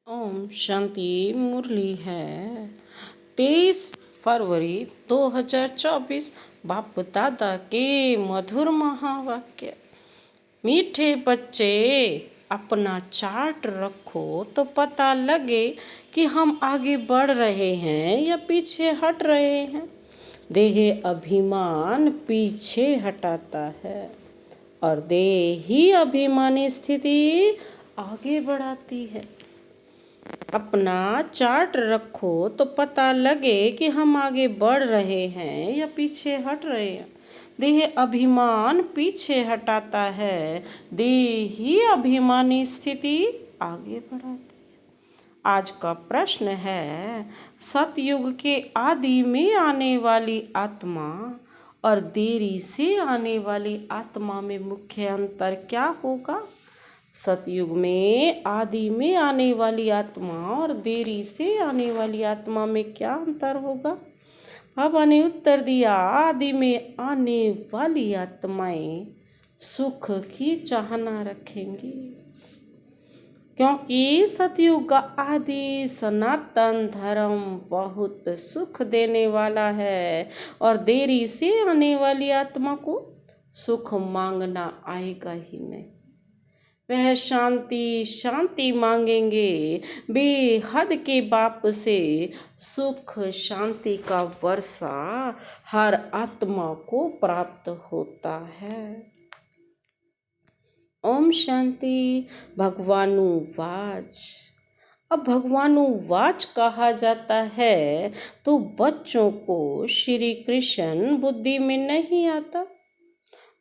ओम शांति। मुरली है 23 फरवरी 2024। बाप दादा के मधुर महावाक्य। मीठे बच्चे, अपना चार्ट रखो तो पता लगे कि हम आगे बढ़ रहे हैं या पीछे हट रहे हैं। देह अभिमान पीछे हटाता है और देही अभिमानी स्थिति आगे बढ़ाती है। अपना चार्ट रखो तो पता लगे कि हम आगे बढ़ रहे हैं या पीछे हट रहे हैं। देह अभिमान पीछे हटाता है, देही अभिमानी स्थिति आगे बढ़ाती है। आज का प्रश्न है, सतयुग के आदि में आने वाली आत्मा और देरी से आने वाली आत्मा में मुख्य अंतर क्या होगा? सतयुग में आदि में आने वाली आत्मा और देरी से आने वाली आत्मा में क्या अंतर होगा? बाबा ने उत्तर दिया, आदि में आने वाली आत्माएं सुख की चाहना रखेंगी, क्योंकि सतयुग का आदि सनातन धर्म बहुत सुख देने वाला है और देरी से आने वाली आत्मा को सुख मांगना आएगा ही नहीं। वह शांति शांति मांगेंगे। बेहद के बाप से सुख शांति का वर्षा हर आत्मा को प्राप्त होता है। ओम शांति। भगवानुवाच। अब भगवानुवाच कहा जाता है तो बच्चों को श्री कृष्ण बुद्धि में नहीं आता,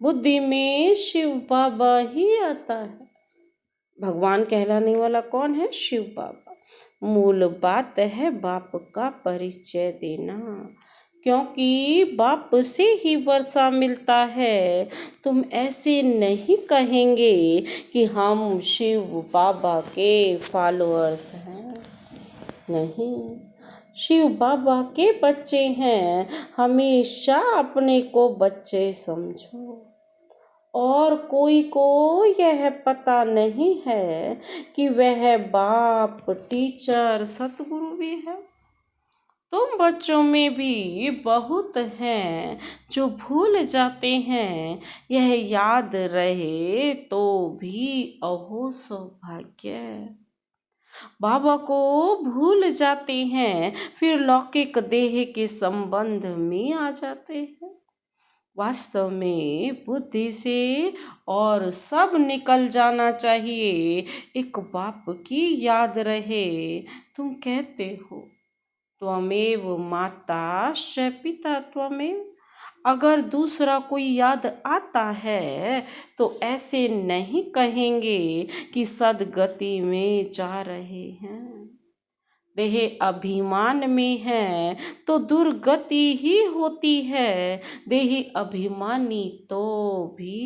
बुद्धि में शिव बाबा ही आता है। भगवान कहलाने वाला कौन है? शिव बाबा। मूल बात है बाप का परिचय देना, क्योंकि बाप से ही वर्षा मिलता है। तुम ऐसे नहीं कहेंगे कि हम शिव बाबा के फॉलोअर्स हैं, नहीं, शिव बाबा के बच्चे हैं। हमेशा अपने को बच्चे समझो। और कोई को यह पता नहीं है कि वह बाप, टीचर, सतगुरु भी है। तुम बच्चों में भी बहुत हैं जो भूल जाते हैं। यह याद रहे तो भी अहो सौभाग्य। बाबा को भूल जाते हैं, फिर लौकिक देह के संबंध में आ जाते हैं। वास्तव में बुद्धि से और सब निकल जाना चाहिए। एक बाप की याद रहे। तुम कहते हो त्वमेव माता च पिता त्वमेव। अगर दूसरा कोई याद आता है तो ऐसे नहीं कहेंगे कि सदगति में जा रहे हैं। देह अभिमान में है तो दुर्गति ही होती है। देही अभिमानी तो भी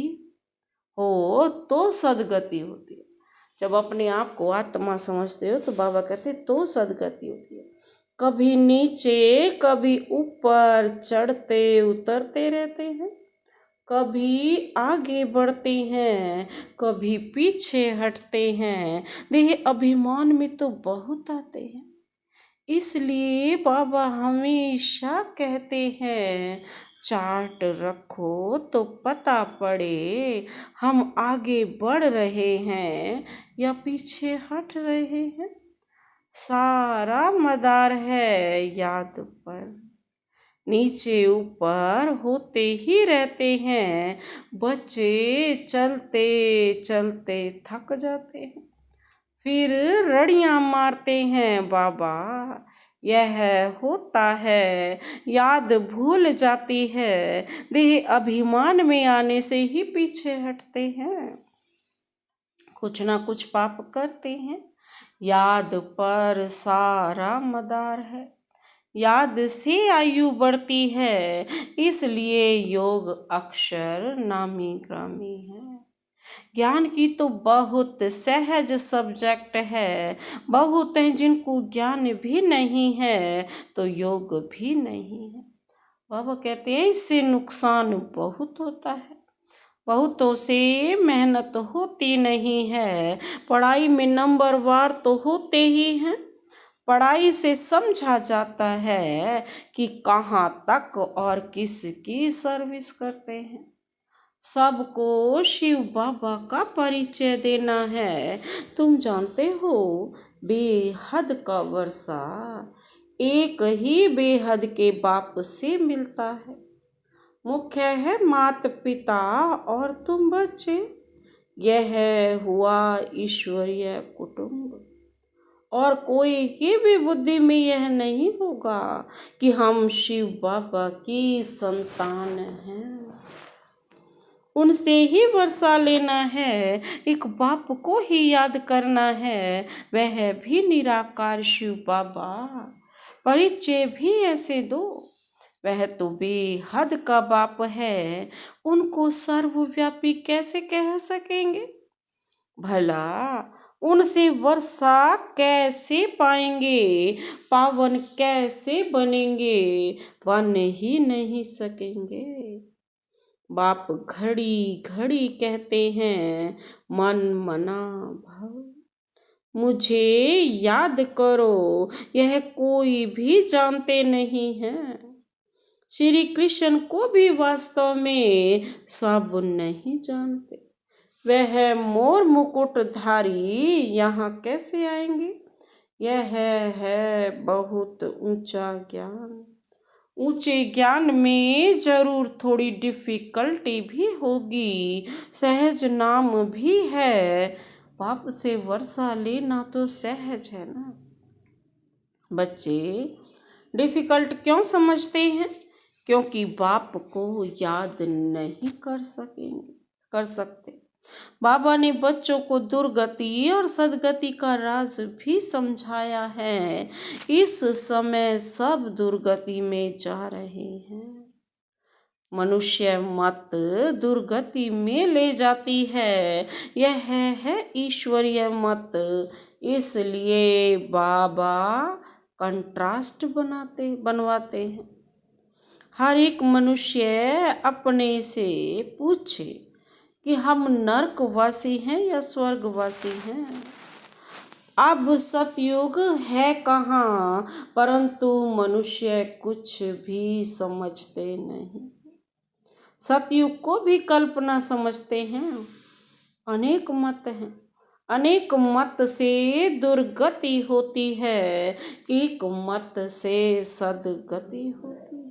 हो तो सदगति होती है। जब अपने आप को आत्मा समझते हो तो बाबा कहते तो सदगति होती है। कभी नीचे कभी ऊपर चढ़ते उतरते रहते हैं, कभी आगे बढ़ते हैं, कभी पीछे हटते हैं। देह अभिमान में तो बहुत आते हैं। इसलिए बाबा हमेशा कहते हैं, चार्ट रखो तो पता पड़े हम आगे बढ़ रहे हैं या पीछे हट रहे हैं। सारा मदार है याद पर, नीचे ऊपर होते ही रहते हैं। बच्चे चलते चलते थक जाते हैं, फिर रड़ियां मारते हैं। बाबा यह होता है, याद भूल जाती है। देह अभिमान में आने से ही पीछे हटते हैं। कुछ ना कुछ पाप करते हैं। याद पर सारा मदार है। याद से आयु बढ़ती है, इसलिए योग अक्षर नामी ग्रामी है। ज्ञान की तो बहुत सहज सब्जेक्ट है। बहुत हैं जिनको ज्ञान भी नहीं है तो योग भी नहीं है। बाबा कहते हैं इससे नुकसान बहुत होता है। बहुतों से मेहनत होती नहीं है, पढ़ाई में नंबरवार तो होते ही हैं। पढ़ाई से समझा जाता है कि कहाँ तक और किसकी सर्विस करते हैं। सबको शिव बाबा का परिचय देना है। तुम जानते हो, बेहद का वर्षा एक ही बेहद के बाप से मिलता है। मुख्य है माता पिता और तुम बच्चे। यह हुआ ईश्वरीय कुटुंब। और कोई की भी बुद्धि में यह नहीं होगा कि हम शिव बाबा की संतान हैं। उनसे ही वर्षा लेना है, एक बाप को ही याद करना है, वह भी निराकार शिव बाबा। परिचय भी ऐसे दो, वह तो बेहद का बाप है, उनको सर्वव्यापी कैसे कह सकेंगे? भला उनसे वर्षा कैसे पाएंगे, पावन कैसे बनेंगे? बन ही नहीं सकेंगे। बाप घड़ी घड़ी कहते हैं, मन मना भव। मुझे याद करो, यह कोई भी जानते नहीं हैं। श्री कृष्ण को भी वास्तव में सब नहीं जानते। वह मोर मुकुटधारी यहाँ कैसे आएंगे? यह है बहुत ऊंचा ज्ञान। ऊंचे ज्ञान में जरूर थोड़ी डिफिकल्टी भी होगी, सहज नाम भी है। बाप से वर्षा लेना तो सहज है ना। बच्चे डिफिकल्ट क्यों समझते हैं? क्योंकि बाप को याद नहीं कर सकते। बाबा ने बच्चों को दुर्गति और सदगति का राज भी समझाया है। इस समय सब दुर्गति में जा रहे हैं। मनुष्य मत दुर्गति में ले जाती है, यह है ईश्वरीय मत। इसलिए बाबा कंट्रास्ट बनवाते हैं। हर एक मनुष्य अपने से पूछे कि हम नरकवासी हैं या स्वर्गवासी हैं। अब सतयुग है कहाँ, परंतु मनुष्य कुछ भी समझते नहीं। सतयुग को भी कल्पना समझते हैं। अनेक मत हैं, अनेक मत से दुर्गति होती है, एक मत से सदगति होती है।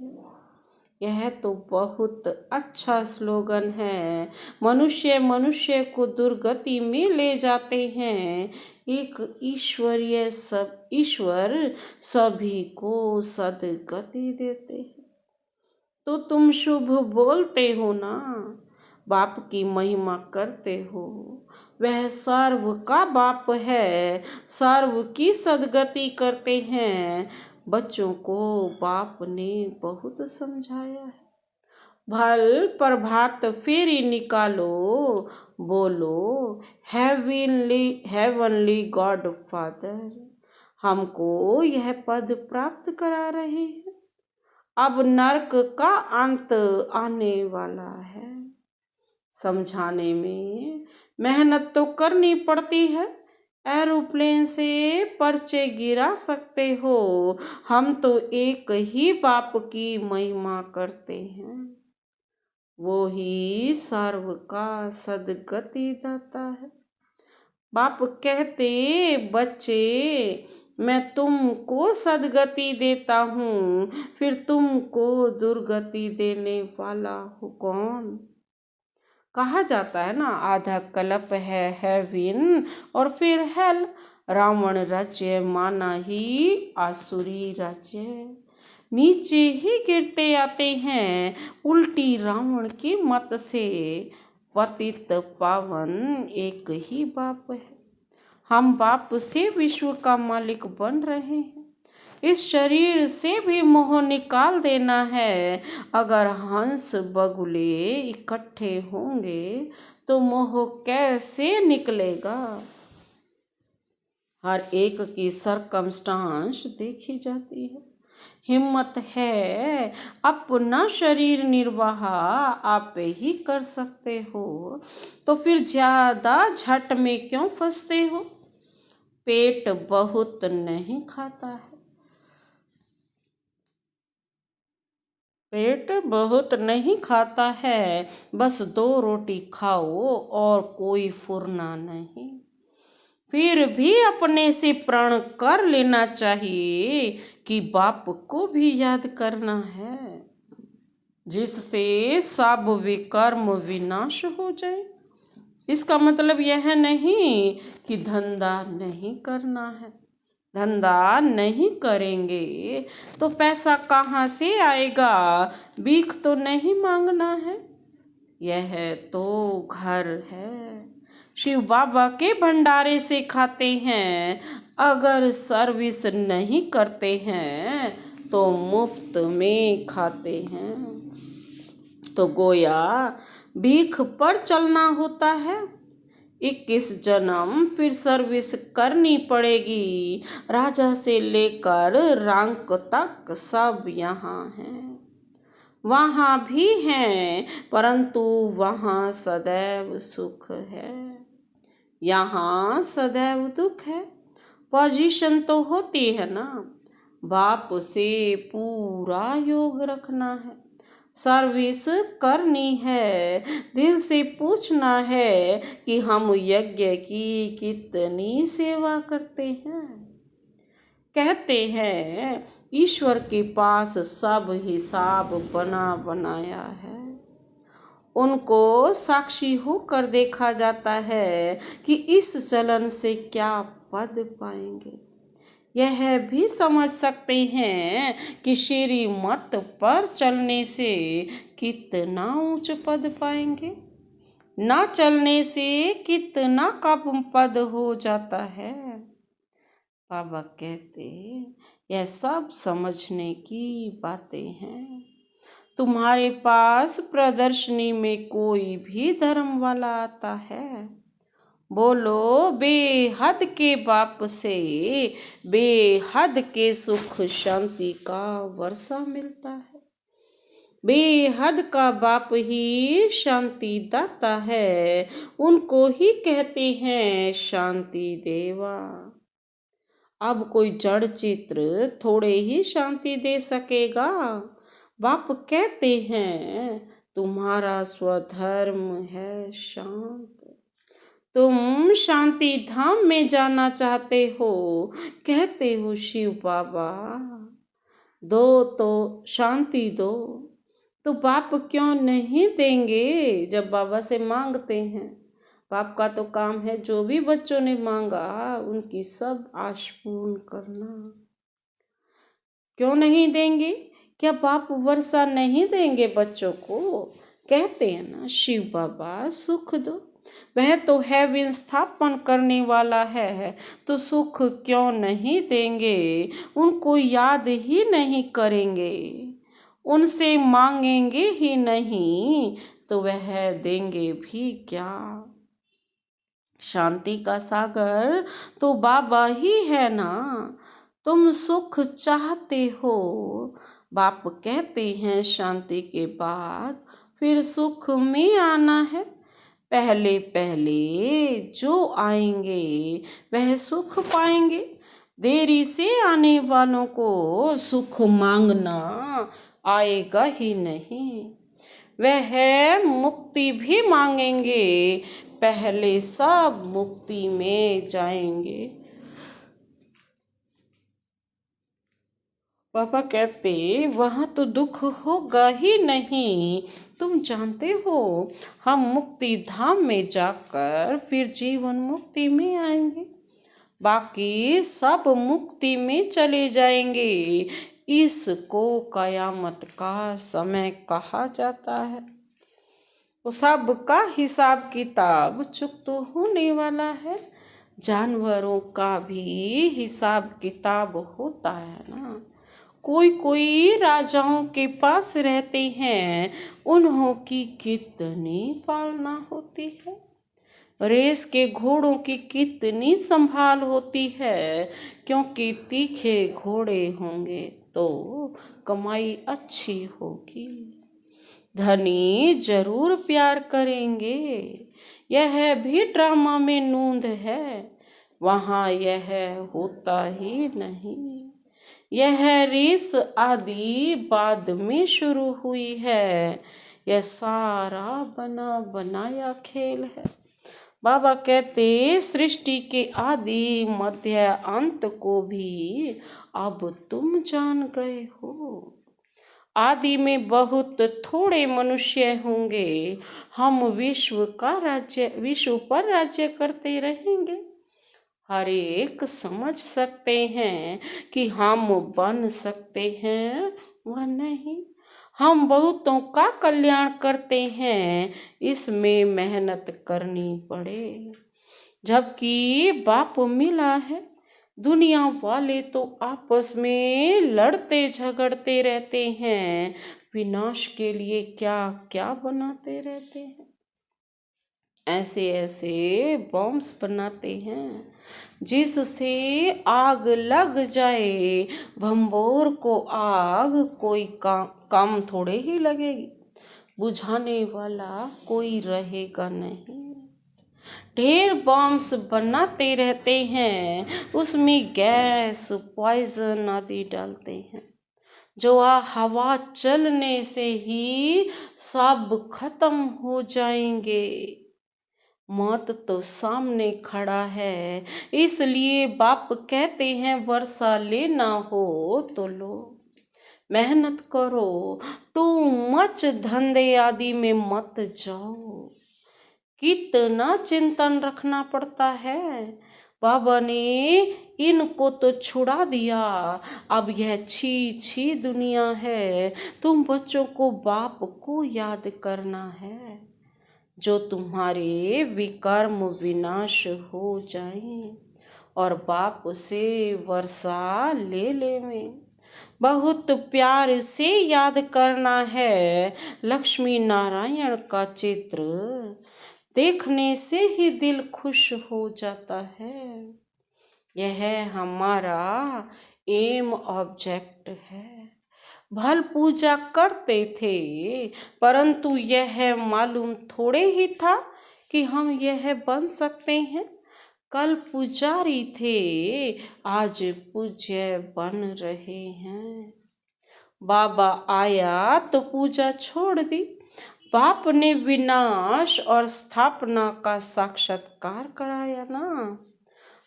यह तो बहुत अच्छा स्लोगन है। मनुष्य मनुष्य को दुर्गति में ले जाते हैं, एक ईश्वर सभी को सदगति देते हैं। तो तुम शुभ बोलते हो ना, बाप की महिमा करते हो। वह सर्व का बाप है, सर्व की सदगति करते हैं। बच्चों को बाप ने बहुत समझाया है। भल प्रभात फेरी निकालो, बोलो हेवनली गॉड फादर हमको यह पद प्राप्त करा रहे हैं। अब नरक का अंत आने वाला है। समझाने में मेहनत तो करनी पड़ती है। एरोप्लेन से पर्चे गिरा सकते हो, हम तो एक ही बाप की महिमा करते हैं। वो ही सर्व का सदगति दाता है। बाप कहते, बच्चे मैं तुमको सदगति देता हूँ, फिर तुमको दुर्गति देने वाला हूँ कौन? कहा जाता है ना, आधा कल्प है हेवन और फिर हेल। रावण राज्य माना ही आसुरी राज्य, नीचे ही गिरते आते हैं। उल्टी रावण की मत से पतित पावन एक ही बाप है। हम बाप से विश्व का मालिक बन रहे हैं। इस शरीर से भी मोह निकाल देना है। अगर हंस बगुले इकट्ठे होंगे तो मोह कैसे निकलेगा? हर एक की सरकमस्टांस देखी जाती है। हिम्मत है, अपना शरीर निर्वाह आप ही कर सकते हो, तो फिर ज्यादा झट में क्यों फंसते हो। पेट बहुत नहीं खाता है, पेट बहुत नहीं खाता है, बस 2 रोटी खाओ और कोई फुरना नहीं। फिर भी अपने से प्रण कर लेना चाहिए कि बाप को भी याद करना है, जिससे सब विकर्म विनाश हो जाए। इसका मतलब यह नहीं कि धंधा नहीं करना है। धंधा नहीं करेंगे तो पैसा कहाँ से आएगा, भीख तो नहीं मांगना है। यह तो घर है, शिव बाबा के भंडारे से खाते हैं। अगर सर्विस नहीं करते हैं तो मुफ्त में खाते हैं। तो गोया भीख पर चलना होता है। 21 जन्म फिर सर्विस करनी पड़ेगी। राजा से लेकर रंक तक सब यहाँ हैं, वहाँ भी हैं, परंतु वहाँ सदैव सुख है, यहाँ सदैव दुख है। पोजीशन तो होती है ना, बाप से पूरा योग रखना है, सर्विस करनी है, दिल से पूछना है कि हम यज्ञ की कितनी सेवा करते हैं। कहते हैं ईश्वर के पास सब हिसाब बना बनाया है, उनको साक्षी होकर देखा जाता है कि इस चलन से क्या पद पाएंगे। यह भी समझ सकते हैं कि श्रीमत पर चलने से कितना ऊंच पद पाएंगे, ना चलने से कितना कम पद हो जाता है। बाबा कहते यह सब समझने की बातें हैं। तुम्हारे पास प्रदर्शनी में कोई भी धर्म वाला आता है, बोलो बेहद के बाप से बेहद के सुख शांति का वर्षा मिलता है। बेहद का बाप ही शांति दाता है, उनको ही कहते हैं शांति देवा। अब कोई जड़ चित्र थोड़े ही शांति दे सकेगा। बाप कहते हैं तुम्हारा स्वधर्म है शांत, तुम शांति धाम में जाना चाहते हो, कहते हो शिव बाबा दो तो शांति दो, तो बाप क्यों नहीं देंगे। जब बाबा से मांगते हैं, बाप का तो काम है जो भी बच्चों ने मांगा उनकी सब आश पूर्ण करना। क्यों नहीं देंगे, क्या बाप वर्षा नहीं देंगे बच्चों को। कहते हैं ना शिव बाबा सुख दो, वह तो हेवन स्थापन करने वाला है, तो सुख क्यों नहीं देंगे। उनको याद ही नहीं करेंगे, उनसे मांगेंगे ही नहीं, तो वह देंगे भी क्या। शांति का सागर तो बाबा ही है ना। तुम सुख चाहते हो, बाप कहते हैं शांति के बाद फिर सुख में आना है। पहले पहले जो आएंगे वह सुख पाएंगे, देरी से आने वालों को सुख मांगना आएगा ही नहीं। वह मुक्ति भी मांगेंगे, पहले सब मुक्ति में जाएंगे। पापा कहते वहाँ तो दुख होगा ही नहीं। तुम जानते हो हम मुक्ति धाम में जाकर फिर जीवन मुक्ति में आएंगे, बाकी सब मुक्ति में चले जाएंगे। इसको कयामत का समय कहा जाता है। वो सब का हिसाब किताब चुकता होने वाला है। जानवरों का भी हिसाब किताब होता है ना। कोई कोई राजाओं के पास रहते हैं, उन्हों की कितनी पालना होती है। रेस के घोड़ों की कितनी संभाल होती है, क्योंकि तीखे घोड़े होंगे तो कमाई अच्छी होगी। धनी जरूर प्यार करेंगे, यह भी ड्रामा में नूंद है, वहाँ यह होता ही नहीं। यह रेस आदि बाद में शुरू हुई है, यह सारा बना बनाया खेल है। बाबा कहते सृष्टि के आदि मध्य अंत को भी अब तुम जान गए हो। आदि में बहुत थोड़े मनुष्य होंगे, हम विश्व पर राज्य करते रहेंगे। हर एक समझ सकते हैं कि हम बन सकते हैं वह नहीं, हम बहुतों का कल्याण करते हैं, इसमें मेहनत करनी पड़े। जबकि बाप मिला है, दुनिया वाले तो आपस में लड़ते झगड़ते रहते हैं, विनाश के लिए क्या क्या बनाते रहते हैं। ऐसे ऐसे बॉम्ब्स बनाते हैं जिससे आग लग जाए। भंबोर को आग कोई काम थोड़े ही लगेगी, बुझाने वाला कोई रहेगा नहीं। ढेर बॉम्ब्स बनाते रहते हैं, उसमें गैस पॉइजन आदि डालते हैं, जो हवा चलने से ही सब खत्म हो जाएंगे। मौत तो सामने खड़ा है, इसलिए बाप कहते हैं वर्षा लेना हो तो लो, मेहनत करो, टू मच धंधे आदि में मत जाओ। कितना चिंतन रखना पड़ता है। बाबा ने इनको तो छुड़ा दिया, अब यह छी छी दुनिया है। तुम बच्चों को बाप को याद करना है, जो तुम्हारे विकर्म विनाश हो जाएं और बाप से वर्षा ले लेवें। बहुत प्यार से याद करना है लक्ष्मी नारायण का चित्र, देखने से ही दिल खुश हो जाता है। यह हमारा एम ऑब्जेक्ट है। भल पूजा करते थे, परंतु यह मालूम थोड़े ही था कि हम यह बन सकते हैं। कल पुजारी थे, आज पूज्य बन रहे हैं। बाबा आया तो पूजा छोड़ दी। बाप ने विनाश और स्थापना का साक्षात्कार कराया ना।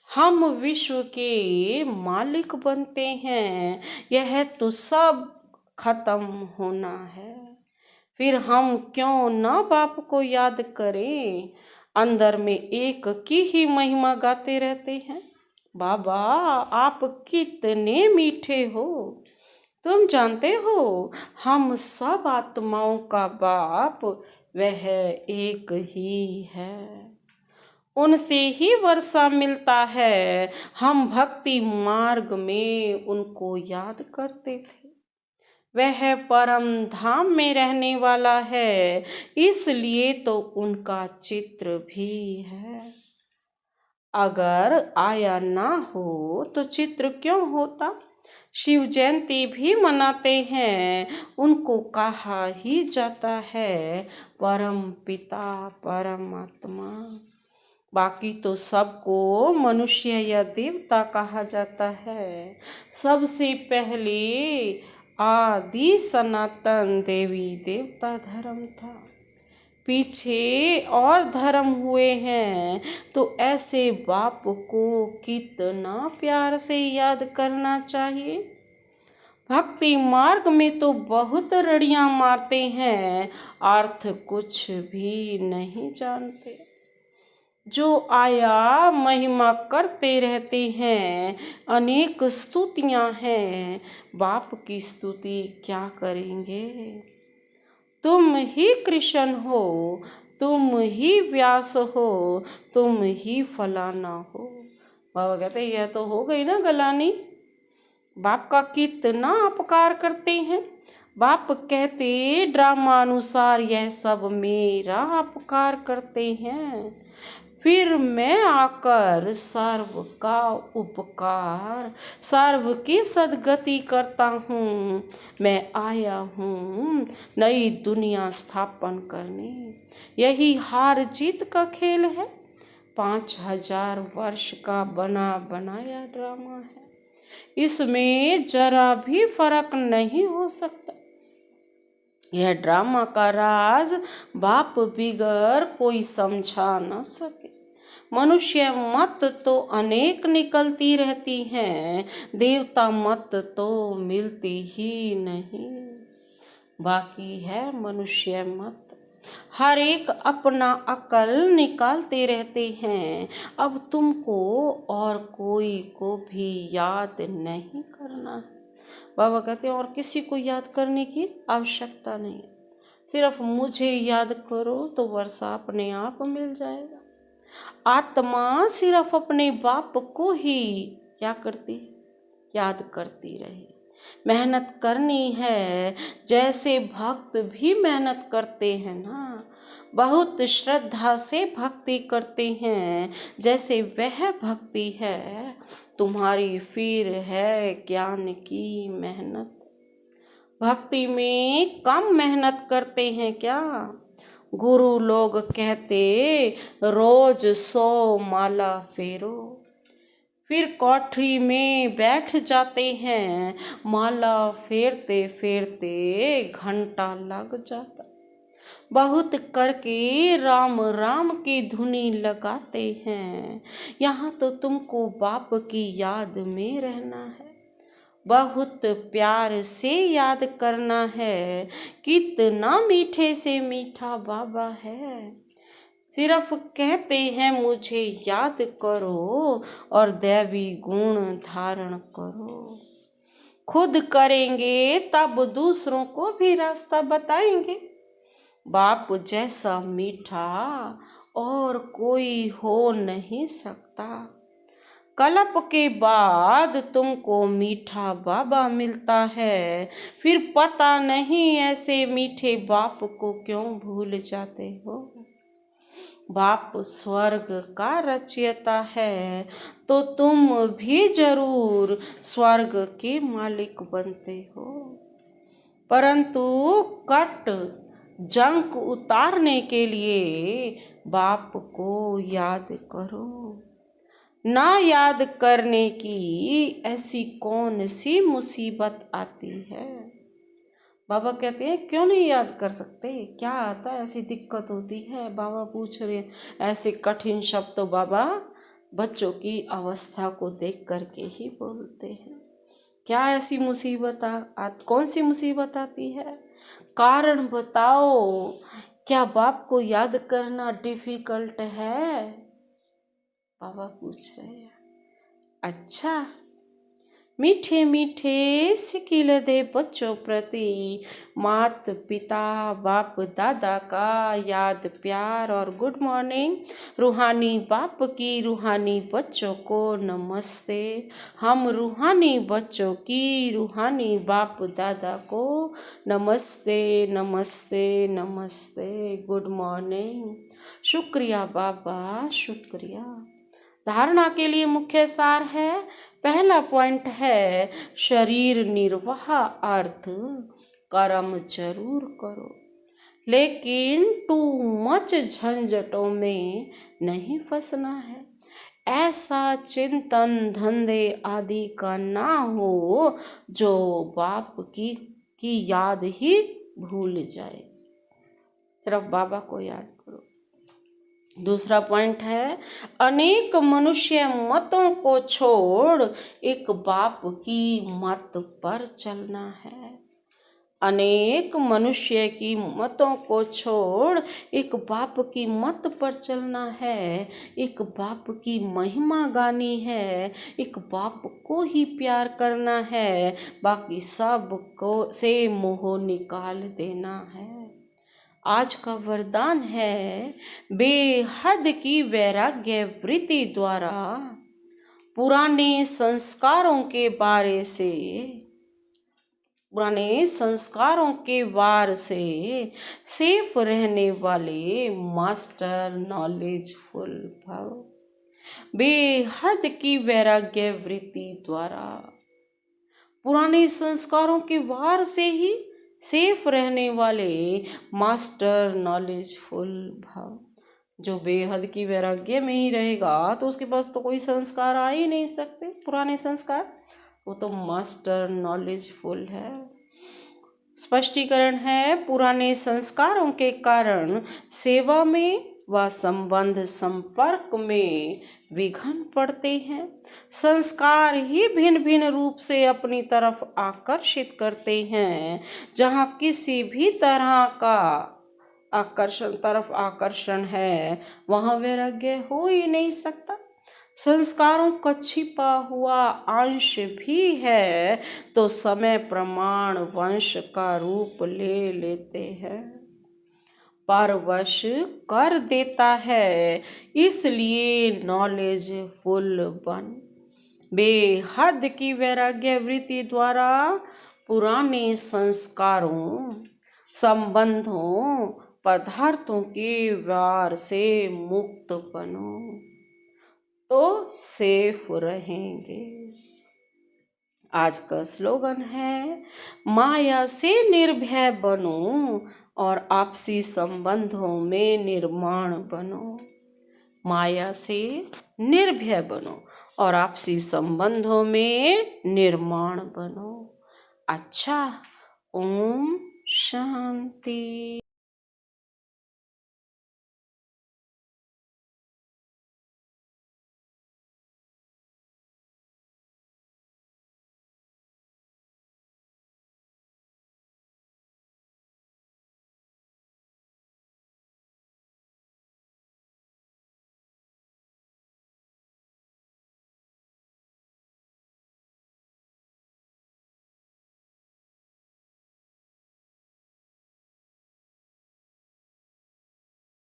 हम विश्व के मालिक बनते हैं, यह तो सब खत्म होना है। फिर हम क्यों ना बाप को याद करें, अंदर में एक की ही महिमा गाते रहते हैं। बाबा आप कितने मीठे हो, तुम जानते हो हम सब आत्माओं का बाप वह एक ही है, उनसे ही वर्षा मिलता है। हम भक्ति मार्ग में उनको याद करते थे, वह परम धाम में रहने वाला है, इसलिए तो उनका चित्र भी है। अगर आया ना हो तो चित्र क्यों होता। शिव जयंती भी मनाते हैं, उनको कहा ही जाता है परम पिता परमात्मा। बाकी तो सबको मनुष्य या देवता कहा जाता है। सबसे पहले आदि सनातन देवी देवता धर्म था, पीछे और धर्म हुए हैं। तो ऐसे बाप को कितना प्यार से याद करना चाहिए। भक्ति मार्ग में तो बहुत रड़ियां मारते हैं, अर्थ कुछ भी नहीं जानते। जो आया महिमा करते रहते हैं, अनेक स्तुतियां हैं, बाप की स्तुति क्या करेंगे। तुम ही कृष्ण हो, तुम ही व्यास हो, तुम ही फलाना हो। बाबा कहते यह तो हो गई ना गलानी। बाप का कितना अपकार करते हैं। बाप कहते ड्रामा अनुसार यह सब मेरा अपकार करते हैं। फिर मैं आकर सर्व का उपकार, सर्व की सद्गति करता हूँ। मैं आया हूँ नई दुनिया स्थापन करने। यही हार जीत का खेल है, 5000 वर्ष का बना बनाया ड्रामा है। इसमें जरा भी फर्क नहीं हो सकता। यह ड्रामा का राज बाप बिगर कोई समझा न सके। मनुष्य मत तो अनेक निकलती रहती हैं, देवता मत तो मिलती ही नहीं। बाकी है मनुष्य मत, हर एक अपना अकल निकालते रहते हैं। अब तुमको और कोई को भी याद नहीं करना है। बाबा कहते हैं और किसी को याद करने की आवश्यकता नहीं, सिर्फ मुझे याद करो तो वर्षा अपने आप मिल जाएगा। आत्मा सिर्फ अपने बाप को ही क्या करती, याद करती रहे। मेहनत करनी है जैसे भक्त भी मेहनत करते हैं ना, बहुत श्रद्धा से भक्ति करते हैं जैसे वह भक्ति है तुम्हारी, फिर है ज्ञान की मेहनत। भक्ति में कम मेहनत करते हैं क्या? गुरु लोग कहते रोज 100 माला फेरो, फिर कोठरी में बैठ जाते हैं, माला फेरते फेरते घंटा लग जाता। बहुत करके राम राम की धुनी लगाते हैं। यहाँ तो तुमको बाप की याद में रहना है, बहुत प्यार से याद करना है। कितना मीठे से मीठा बाबा है, सिर्फ कहते हैं मुझे याद करो और दैवी गुण धारण करो। खुद करेंगे तब दूसरों को भी रास्ता बताएंगे। बाप जैसा मीठा और कोई हो नहीं सकता। कलप के बाद तुमको मीठा बाबा मिलता है, फिर पता नहीं ऐसे मीठे बाप को क्यों भूल जाते हो। बाप स्वर्ग का रचयिता है तो तुम भी जरूर स्वर्ग के मालिक बनते हो, परंतु कट जंक उतारने के लिए बाप को याद करो। ना याद करने की ऐसी कौन सी मुसीबत आती है। बाबा कहते हैं क्यों नहीं याद कर सकते, क्या आता है, ऐसी दिक्कत होती है। बाबा पूछ रहे ऐसे कठिन शब्द तो बाबा बच्चों की अवस्था को देख करके ही बोलते हैं। क्या ऐसी मुसीबत कौन सी मुसीबत आती है, कारण बताओ। क्या बाप को याद करना डिफिकल्ट है, बाबा पूछ रहे हैं। अच्छा, मीठे मीठे सिकिल दे बच्चों प्रति मात पिता बाप दादा का याद प्यार और गुड मॉर्निंग। रूहानी बाप की रूहानी बच्चों को नमस्ते। हम रूहानी बच्चों की रूहानी बाप दादा को नमस्ते नमस्ते नमस्ते, गुड मॉर्निंग। शुक्रिया बाबा, शुक्रिया। धारणा के लिए मुख्य सार है, पहला पॉइंट है शरीर निर्वाह अर्थ कर्म जरूर करो, लेकिन टू मच झंझटों में नहीं फंसना है। ऐसा चिंतन धंधे आदि का ना हो जो बाप की याद ही भूल जाए, सिर्फ बाबा को याद करो। दूसरा पॉइंट है अनेक मनुष्य मतों को छोड़ एक बाप की मत पर चलना है। अनेक मनुष्य की मतों को छोड़ एक बाप की मत पर चलना है, एक बाप की महिमा गानी है, एक बाप को ही प्यार करना है, बाकी सब को से मोह निकाल देना है। आज का वरदान है बेहद की वैराग्य वृत्ति द्वारा पुराने संस्कारों के बारे से पुराने संस्कारों के वार से सेफ रहने वाले मास्टर नॉलेजफुल भव। बेहद की वैराग्य वृत्ति द्वारा पुराने संस्कारों के वार से ही सेफ रहने वाले मास्टर नॉलेजफुल भव। जो बेहद की वैराग्य में ही रहेगा तो उसके पास तो कोई संस्कार आ ही नहीं सकते, पुराने संस्कार। वो तो मास्टर नॉलेजफुल है। स्पष्टीकरण है, पुराने संस्कारों के कारण सेवा में व संबंध संपर्क में विघ्न पड़ते हैं। संस्कार ही भिन्न भिन्न रूप से अपनी तरफ आकर्षित करते हैं। जहाँ किसी भी तरह का आकर्षण है, वहाँ वैराग्य हो ही नहीं सकता। संस्कारों का छिपा हुआ अंश भी है तो समय प्रमाण वंश का रूप ले लेते हैं, परवश कर देता है। इसलिए नॉलेजफुल बन बेहद की वैराग्य वृत्ति द्वारा पुराने संस्कारों, संबंधों, पदार्थों के वार से मुक्त बनो तो सेफ रहेंगे। आज का स्लोगन है, माया से निर्भय बनो और आपसी संबंधों में निर्माण बनो। माया से निर्भय बनो और आपसी संबंधों में निर्माण बनो। अच्छा, ओम शांति।